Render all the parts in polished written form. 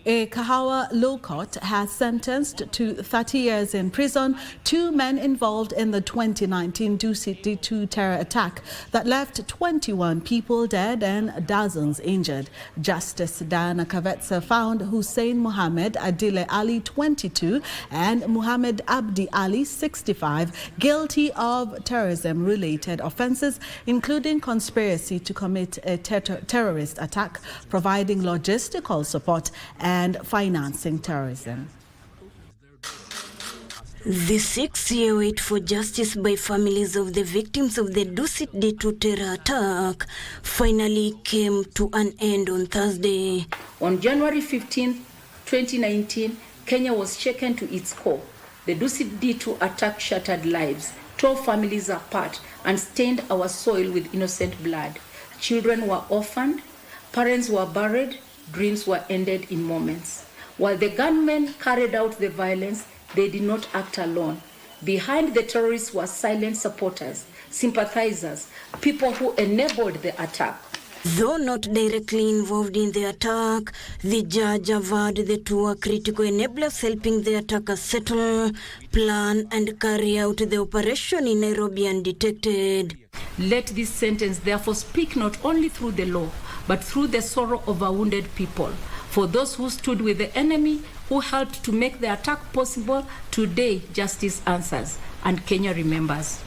A Kahawa Law Court has sentenced to 30 years in prison 2 men involved in the 2019 Dusit D2 terror attack that left 21 people dead and dozens injured. Justice Diana Kavetsa found Hussein Mohamed Abdi Ali, 22, and Mohamed Abdi Ali, 65, guilty of terrorism-related offences, including conspiracy to commit a terrorist attack, providing logistical support, and financing terrorism. The 6-year wait for justice by families of the victims of the Dusit D2 terror attack finally came to an end on Thursday. On January 15, 2019, Kenya was shaken to its core. The Dusit D2 attack shattered lives, tore families apart, and stained our soil with innocent blood. Children were orphaned, parents were buried, dreams were ended in moments. While the gunmen carried out the violence, they did not act alone. Behind the terrorists were silent supporters, sympathizers, people who enabled the attack. Though not directly involved in the attack, the judge averred the two were critical enablers helping the attackers settle, plan, and carry out the operation in Nairobi undetected. Let this sentence therefore speak not only through the law, but through the sorrow of our wounded people. For those who stood with the enemy, who helped to make the attack possible, today justice answers and Kenya remembers.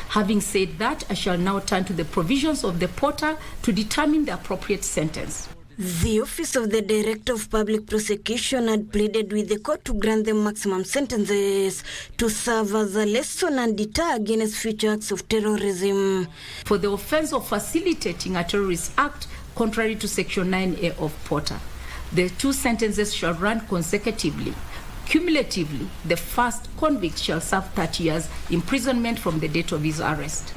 Having said that, I shall now turn to the provisions of the portal to determine the appropriate sentence. The Office of the Director of Public Prosecution had pleaded with the court to grant them maximum sentences to serve as a lesson and deter against future acts of terrorism. For the offence of facilitating a terrorist act contrary to Section 9A of Porter, the two sentences shall run consecutively. Cumulatively, the first convict shall serve 30 years imprisonment from the date of his arrest.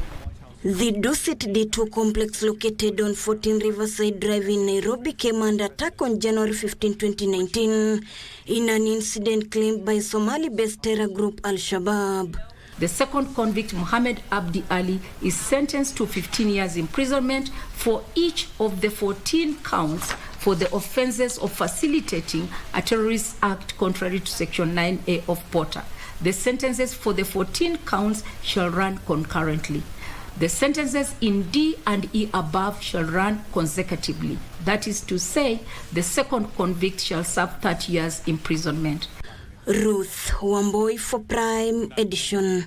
The Dusit D2 complex located on 14 Riverside Drive in Nairobi came under attack on January 15, 2019 in an incident claimed by Somali-based terror group Al-Shabaab. The second convict, Mohamed Abdi Ali, is sentenced to 15 years imprisonment for each of the 14 counts for the offences of facilitating a terrorist act contrary to Section 9A of Porter. The sentences for the 14 counts shall run concurrently. The sentences in D and E above shall run consecutively. That is to say, the second convict shall serve 30 years imprisonment. Ruth Wamboi for Prime Edition.